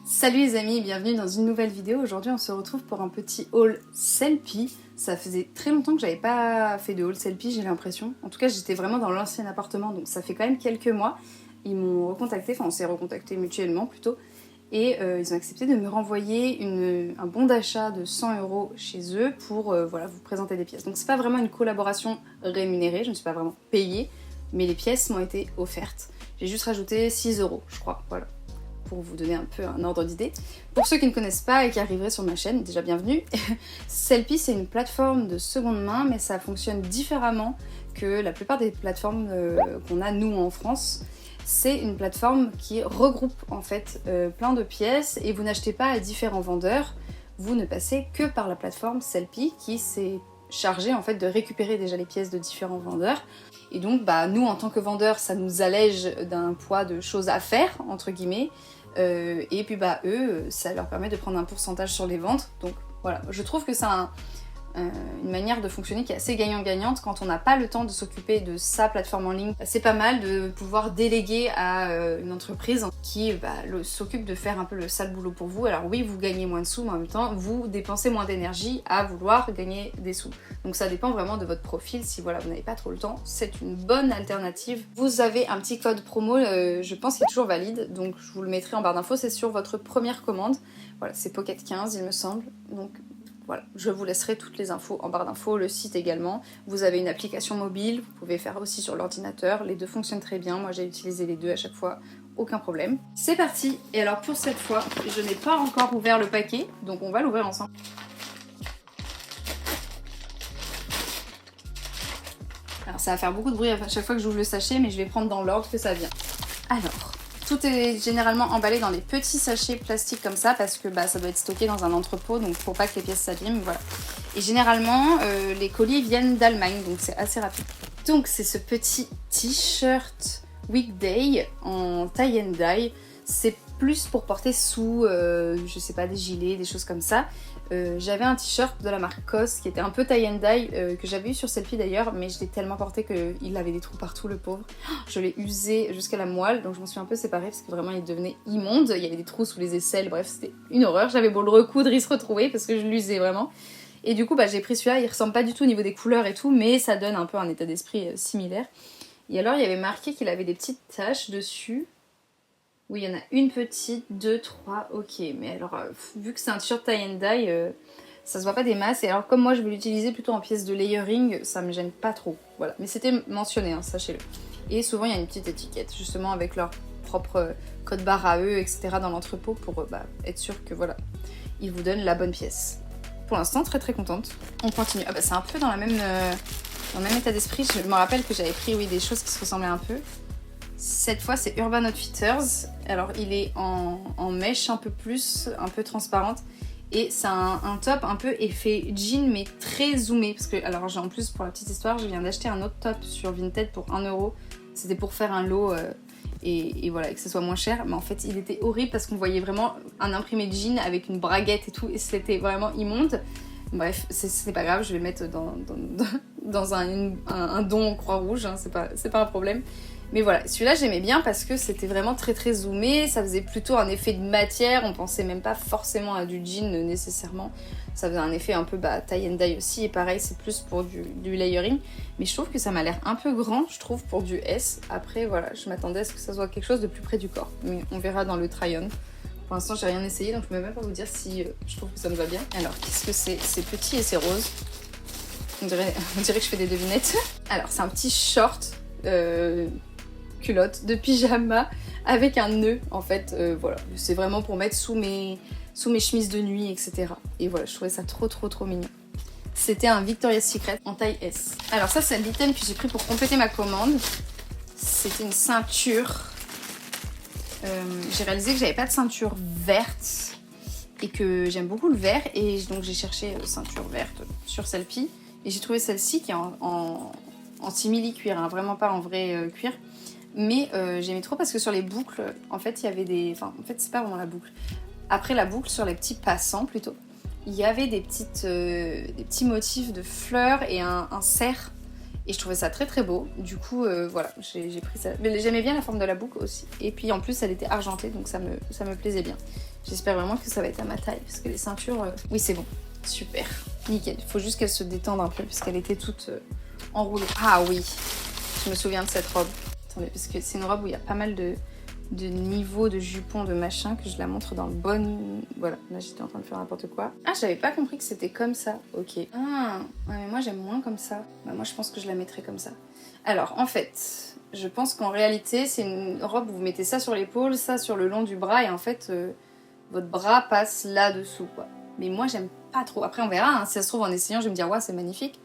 Salut les amis, bienvenue dans une nouvelle vidéo. Aujourd'hui on se retrouve pour un petit haul Sellpy. Ça faisait très longtemps que j'avais pas fait de haul Sellpy, j'ai l'impression. En tout cas j'étais vraiment dans l'ancien appartement, donc ça fait quand même quelques mois. Ils m'ont recontacté, enfin on s'est recontacté mutuellement plutôt. Et ils ont accepté de me renvoyer un bon d'achat de 100 € chez eux pour voilà, vous présenter des pièces. Donc c'est pas vraiment une collaboration rémunérée, je ne suis pas vraiment payée, mais les pièces m'ont été offertes. J'ai juste rajouté 6 € je crois, voilà, pour vous donner un peu un ordre d'idée. Pour ceux qui ne connaissent pas et qui arriveraient sur ma chaîne, déjà bienvenue. Sellpy c'est une plateforme de seconde main, mais ça fonctionne différemment que la plupart des plateformes qu'on a nous en France. C'est une plateforme qui regroupe en fait plein de pièces et vous n'achetez pas à différents vendeurs, vous ne passez que par la plateforme Sellpy qui s'est chargée en fait de récupérer déjà les pièces de différents vendeurs. Et donc bah, nous en tant que vendeurs ça nous allège d'un poids de choses à faire entre guillemets et puis bah eux ça leur permet de prendre un pourcentage sur les ventes. Donc voilà, je trouve que c'est une manière de fonctionner qui est assez gagnant-gagnante quand on n'a pas le temps de s'occuper de sa plateforme en ligne. C'est pas mal de pouvoir déléguer à une entreprise qui s'occupe de faire un peu le sale boulot pour vous. Alors oui, vous gagnez moins de sous, mais en même temps, vous dépensez moins d'énergie à vouloir gagner des sous. Donc ça dépend vraiment de votre profil. Si voilà, vous n'avez pas trop le temps, c'est une bonne alternative. Vous avez un petit code promo, je pense qu'il est toujours valide, donc je vous le mettrai en barre d'infos, c'est sur votre première commande. Voilà, c'est Pocket 15 il me semble, donc voilà, je vous laisserai toutes les infos en barre d'infos, le site également. Vous avez une application mobile, vous pouvez faire aussi sur l'ordinateur. Les deux fonctionnent très bien, moi j'ai utilisé les deux à chaque fois, aucun problème. C'est parti. Et alors pour cette fois, je n'ai pas encore ouvert le paquet, donc on va l'ouvrir ensemble. Alors ça va faire beaucoup de bruit à chaque fois que j'ouvre le sachet, mais je vais prendre dans l'ordre que ça vient. Alors, tout est généralement emballé dans des petits sachets plastiques comme ça parce que ça doit être stocké dans un entrepôt, donc pour pas que les pièces s'abîment, voilà. Et généralement, les colis viennent d'Allemagne, donc c'est assez rapide. Donc c'est ce petit t-shirt Weekday en tie and dye. C'est plus pour porter sous, je sais pas, des gilets, des choses comme ça. J'avais un t-shirt de la marque COS qui était un peu tie and dye, que j'avais eu sur Sellpy d'ailleurs, mais je l'ai tellement porté qu'il avait des trous partout, le pauvre. Je l'ai usé jusqu'à la moelle, donc je m'en suis un peu séparée parce que vraiment il devenait immonde. Il y avait des trous sous les aisselles, bref c'était une horreur. J'avais beau le recoudre, il se retrouvait parce que je l'usais vraiment. Et du coup j'ai pris celui-là, il ressemble pas du tout au niveau des couleurs et tout, mais ça donne un peu un état d'esprit similaire. Et alors il y avait marqué qu'il avait des petites taches dessus. Oui, il y en a une petite, 2, 3, ok. Mais alors, vu que c'est un t-shirt tie and dye, ça se voit pas des masses. Et alors, comme moi, je vais l'utiliser plutôt en pièce de layering, ça me gêne pas trop. Voilà. Mais c'était mentionné, hein, sachez-le. Et souvent, il y a une petite étiquette, justement, avec leur propre code barre à eux, etc. dans l'entrepôt pour être sûr que, voilà, ils vous donnent la bonne pièce. Pour l'instant, très très contente. On continue. Ah c'est un peu dans le même état d'esprit. Je me rappelle que j'avais pris, oui, des choses qui se ressemblaient un peu. Cette fois c'est Urban Outfitters, alors il est en mèche un peu plus, un peu transparente et c'est un top un peu effet jean mais très zoomé parce que, alors en plus pour la petite histoire, je viens d'acheter un autre top sur Vinted pour 1 €, c'était pour faire un lot et voilà, que ce soit moins cher, mais en fait il était horrible parce qu'on voyait vraiment un imprimé de jean avec une braguette et tout et c'était vraiment immonde. Bref, c'est pas grave, je vais mettre dans un don Croix-Rouge, hein, c'est pas un problème. Mais voilà, celui-là j'aimais bien parce que c'était vraiment très très zoomé, ça faisait plutôt un effet de matière, on pensait même pas forcément à du jean nécessairement. Ça faisait un effet un peu tie and dye aussi, et pareil c'est plus pour du layering. Mais je trouve que ça m'a l'air un peu grand, je trouve, pour du S. Après voilà, je m'attendais à ce que ça soit quelque chose de plus près du corps, mais on verra dans le try-on. Pour l'instant j'ai rien essayé, donc je peux même pas vous dire si je trouve que ça me va bien. Alors qu'est-ce que c'est? C'est petit et c'est rose. On dirait que je fais des devinettes. Alors c'est un petit short culotte de pyjama avec un nœud en fait, voilà, c'est vraiment pour mettre sous mes chemises de nuit, etc. Et voilà, je trouvais ça trop mignon. C'était un Victoria's Secret en taille S. Alors ça c'est l'item que j'ai pris pour compléter ma commande. C'était une ceinture. J'ai réalisé que j'avais pas de ceinture verte et que j'aime beaucoup le vert, et donc j'ai cherché ceinture verte sur Sellpy et j'ai trouvé celle-ci qui est en simili cuir, hein, vraiment pas en vrai cuir. Mais j'aimais trop parce que sur les boucles, en fait, il y avait des... Enfin, en fait, c'est pas vraiment la boucle. Après la boucle, sur les petits passants, plutôt, il y avait des petits motifs de fleurs et un cerf. Et je trouvais ça très très beau. Du coup, voilà, j'ai pris ça. Mais j'aimais bien la forme de la boucle aussi. Et puis en plus, elle était argentée, donc ça me plaisait bien. J'espère vraiment que ça va être à ma taille, parce que les ceintures... Oui, c'est bon. Super. Nickel. Il faut juste qu'elle se détende un peu, puisqu'elle était toute enroulée. Ah oui, je me souviens de cette robe. Attendez, parce que c'est une robe où il y a pas mal de niveaux de jupons, de machin, que je la montre dans le bon... Voilà, là j'étais en train de faire n'importe quoi. Ah, j'avais pas compris que c'était comme ça. Ok. Ah, ouais, mais moi j'aime moins comme ça. Bah, moi je pense que je la mettrais comme ça. Alors, en fait, je pense qu'en réalité, c'est une robe où vous mettez ça sur l'épaule, ça sur le long du bras, et en fait, votre bras passe là-dessous, quoi. Mais moi j'aime pas trop. Après, on verra, hein. Si ça se trouve, en essayant, je vais me dire, ouais, c'est magnifique.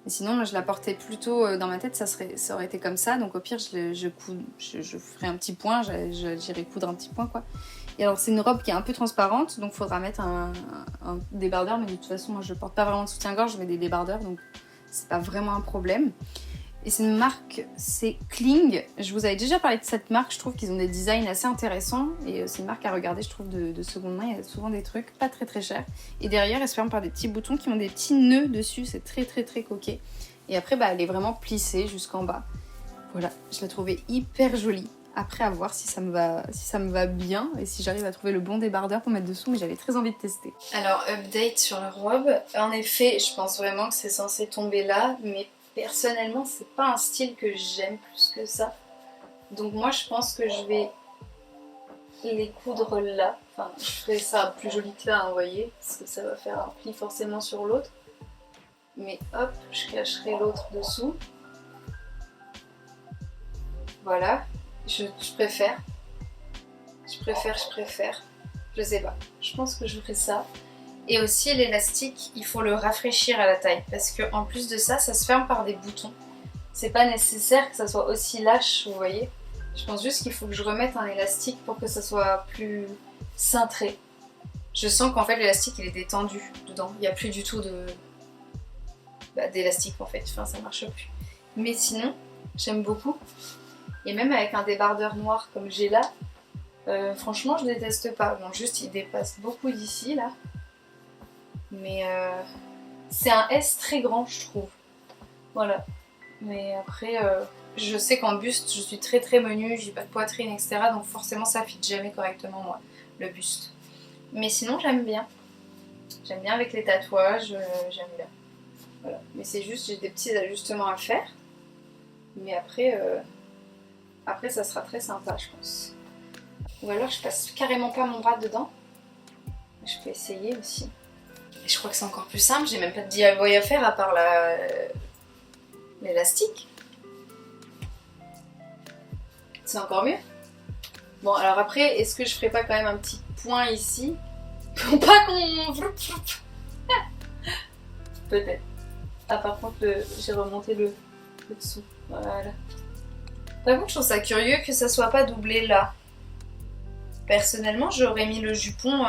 Mais sinon, moi, je la portais plutôt dans ma tête, ça aurait été comme ça. Donc au pire, je ferai un petit point, j'irai coudre un petit point, quoi. Et alors, c'est une robe qui est un peu transparente, donc il faudra mettre un débardeur. Mais de toute façon, moi, je porte pas vraiment de soutien-gorge, je mets des débardeurs, donc c'est pas vraiment un problème. Et c'est une marque, c'est Kling. Je vous avais déjà parlé de cette marque, je trouve qu'ils ont des designs assez intéressants. Et c'est une marque à regarder, je trouve, de seconde main. Il y a souvent des trucs pas très très chers. Et derrière, elle se ferme par des petits boutons qui ont des petits nœuds dessus. C'est très très très coquet. Et après, bah, elle est vraiment plissée jusqu'en bas. Voilà, je la trouvais hyper jolie. Après, à voir si ça me va bien et si j'arrive à trouver le bon débardeur pour mettre dessous, mais j'avais très envie de tester. Alors, update sur la robe. En effet, je pense vraiment que c'est censé tomber là, mais personnellement, c'est pas un style que j'aime plus que ça. Donc moi, je pense que je vais les coudre là. Enfin, je ferai ça plus joli que là, hein, vous voyez, parce que ça va faire un pli forcément sur l'autre. Mais hop, je cacherai l'autre dessous. Voilà. Je préfère. Je sais pas. Je pense que je ferai ça. Et aussi l'élastique, il faut le rafraîchir à la taille. Parce qu'en plus de ça, ça se ferme par des boutons. C'est pas nécessaire que ça soit aussi lâche, vous voyez. Je pense juste qu'il faut que je remette un élastique pour que ça soit plus cintré. Je sens qu'en fait l'élastique il est détendu dedans. Il n'y a plus du tout d'élastique en fait. Enfin, ça marche plus. Mais sinon, j'aime beaucoup. Et même avec un débardeur noir comme j'ai là, franchement je déteste pas. Bon, juste il dépasse beaucoup d'ici là. Mais c'est un S très grand je trouve. Voilà. Mais après, je sais qu'en buste je suis très très menue, j'ai pas de poitrine etc. Donc forcément ça fit jamais correctement moi, le buste. Mais sinon j'aime bien. J'aime bien avec les tatouages, j'aime bien. Voilà. Mais c'est juste, j'ai des petits ajustements à faire. Mais après ça sera très sympa je pense. Ou alors je passe carrément pas mon bras dedans. Je peux essayer aussi. Et je crois que c'est encore plus simple, j'ai même pas de DIY à faire à part l'élastique. C'est encore mieux. Bon alors après, est-ce que je ferais pas quand même un petit point ici pour pas qu'on... Peut-être. Ah par contre j'ai remonté le dessous. Voilà. Par contre je trouve ça curieux que ça soit pas doublé là. Personnellement j'aurais mis le jupon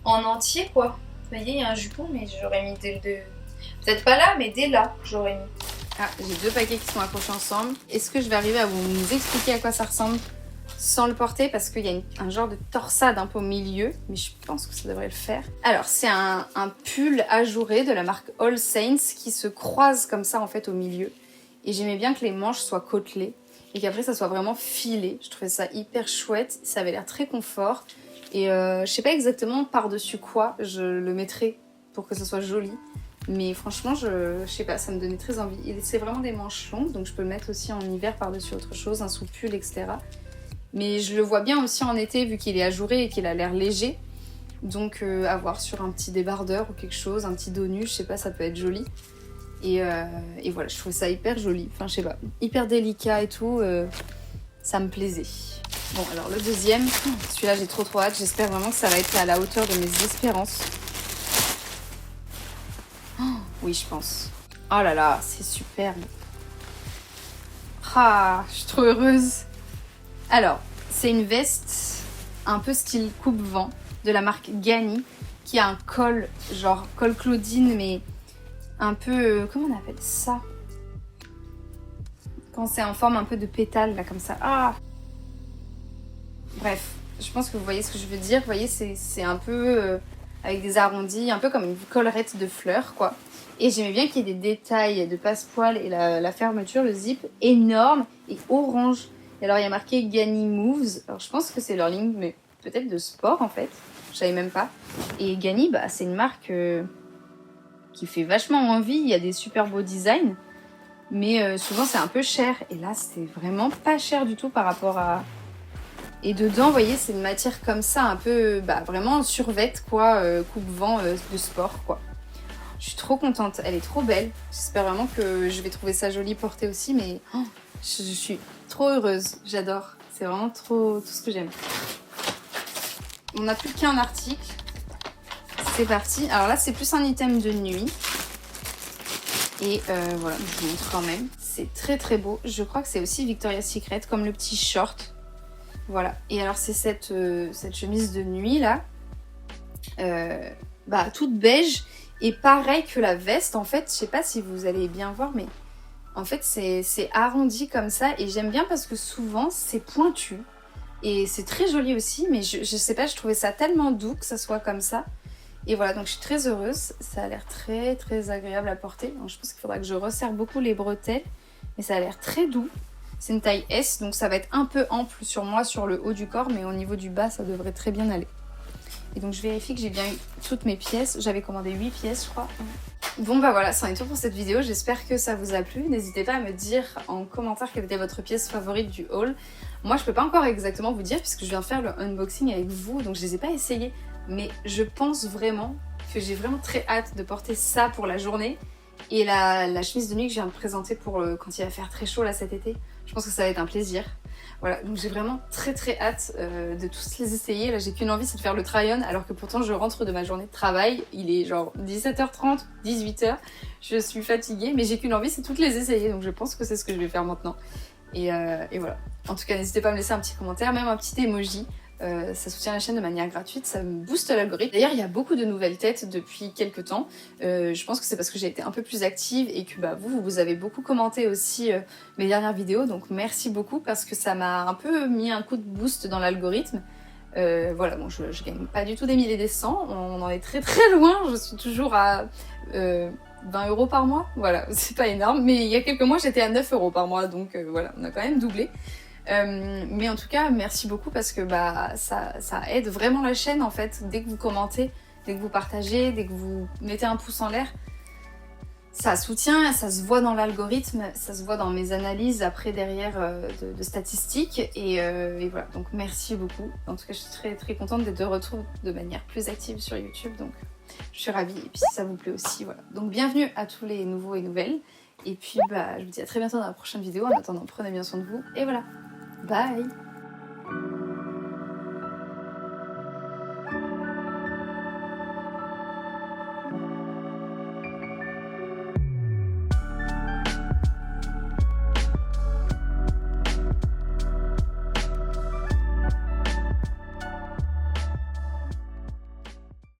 en entier quoi. Vous voyez il y a un jupon mais j'aurais mis peut-être pas là mais dès là j'aurais mis. Ah j'ai deux paquets qui sont accrochés ensemble. Est-ce que je vais arriver à vous expliquer à quoi ça ressemble sans le porter parce qu'il y a un genre de torsade un peu au milieu, mais je pense que ça devrait le faire. Alors c'est un pull ajouré de la marque All Saints qui se croise comme ça en fait au milieu. Et j'aimais bien que les manches soient côtelées et qu'après ça soit vraiment filé. Je trouvais ça hyper chouette, ça avait l'air très confort. Et je sais pas exactement par-dessus quoi je le mettrais pour que ça soit joli. Mais franchement, je sais pas, ça me donnait très envie. Et c'est vraiment des manches longues, donc je peux le mettre aussi en hiver par-dessus autre chose, un sous-pull, etc. Mais je le vois bien aussi en été vu qu'il est ajouré et qu'il a l'air léger. Donc à voir sur un petit débardeur ou quelque chose, un petit dos nu, je sais pas, ça peut être joli. Et voilà, je trouvais ça hyper joli. Enfin, je sais pas, hyper délicat et tout. Ça me plaisait. Bon, alors le deuxième, celui-là j'ai trop hâte. J'espère vraiment que ça va être à la hauteur de mes espérances. Oh, oui, je pense. Oh là là, c'est superbe. Ah, je suis trop heureuse. Alors, c'est une veste un peu style coupe-vent de la marque Ganni qui a un col, genre col Claudine, mais un peu... comment on appelle ça? Quand c'est en forme un peu de pétale, là, comme ça. Ah! Bref, je pense que vous voyez ce que je veux dire. Vous voyez, c'est un peu avec des arrondis, un peu comme une collerette de fleurs quoi. Et j'aimais bien qu'il y ait des détails de passepoil et la fermeture, le zip, énorme et orange. Et alors il y a marqué Ganni Moves, alors je pense que c'est leur ligne, mais peut-être de sport en fait, je savais même pas. Et Ganni, bah, c'est une marque qui fait vachement envie, il y a des super beaux designs, mais souvent c'est un peu cher. Et là c'est vraiment pas cher du tout par rapport à... Et dedans, vous voyez, c'est une matière comme ça, un peu, bah, vraiment survêt quoi, coupe-vent de sport quoi. Je suis trop contente, elle est trop belle. J'espère vraiment que je vais trouver ça joli porté aussi, mais oh, je suis trop heureuse, j'adore. C'est vraiment trop tout ce que j'aime. On n'a plus qu'un article. C'est parti. Alors là, c'est plus un item de nuit. Et voilà, je vous montre quand même. C'est très très beau. Je crois que c'est aussi Victoria's Secret, comme le petit short. Voilà. Et alors, c'est cette chemise de nuit là. Bah, toute beige. Et pareil que la veste, en fait, je sais pas si vous allez bien voir, mais en fait, c'est arrondi comme ça. Et j'aime bien parce que souvent, c'est pointu. Et c'est très joli aussi, mais je sais pas, je trouvais ça tellement doux que ça soit comme ça. Et voilà, donc je suis très heureuse. Ça a l'air très très agréable à porter. Donc, je pense qu'il faudra que je resserre beaucoup les bretelles. Mais ça a l'air très doux. C'est une taille S, donc ça va être un peu ample sur moi, sur le haut du corps. Mais au niveau du bas, ça devrait très bien aller. Et donc je vérifie que j'ai bien eu toutes mes pièces. J'avais commandé 8 pièces je crois. Bon bah voilà, c'en est tout pour cette vidéo. J'espère que ça vous a plu. N'hésitez pas à me dire en commentaire quelle était votre pièce favorite du haul. Moi je peux pas encore exactement vous dire puisque je viens faire le unboxing avec vous. Donc je les ai pas essayés. Mais je pense vraiment que j'ai vraiment très hâte de porter ça pour la journée. Et la chemise de nuit que je viens de présenter pour quand il va faire très chaud là cet été. Je pense que ça va être un plaisir. Voilà, donc j'ai vraiment très très hâte de tous les essayer. Là j'ai qu'une envie, c'est de faire le try-on, alors que pourtant je rentre de ma journée de travail. Il est genre 17h30, 18h. Je suis fatiguée, mais j'ai qu'une envie, c'est de toutes les essayer. Donc je pense que c'est ce que je vais faire maintenant. Et voilà. En tout cas, n'hésitez pas à me laisser un petit commentaire, même un petit emoji. Ça soutient la chaîne de manière gratuite, ça me booste l'algorithme. D'ailleurs, il y a beaucoup de nouvelles têtes depuis quelques temps. Je pense que c'est parce que j'ai été un peu plus active et que bah, vous avez beaucoup commenté aussi mes dernières vidéos. Donc merci beaucoup parce que ça m'a un peu mis un coup de boost dans l'algorithme. Voilà, bon, je gagne pas du tout des milliers et des cents. On en est très très loin. Je suis toujours à 20 € par mois. Voilà, c'est pas énorme. Mais il y a quelques mois, j'étais à 9 € par mois. Donc voilà, on a quand même doublé. Mais en tout cas merci beaucoup parce que bah, ça aide vraiment la chaîne en fait. Dès que vous commentez, dès que vous partagez, dès que vous mettez un pouce en l'air, ça soutient, ça se voit dans l'algorithme, ça se voit dans mes analyses après derrière de statistiques et voilà, donc merci beaucoup. En tout cas je suis très très contente d'être de retour de manière plus active sur YouTube, donc je suis ravie. Et puis si ça vous plaît aussi, voilà, donc bienvenue à tous les nouveaux et nouvelles. Et puis bah, je vous dis à très bientôt dans la prochaine vidéo. En attendant, prenez bien soin de vous et voilà. Bye!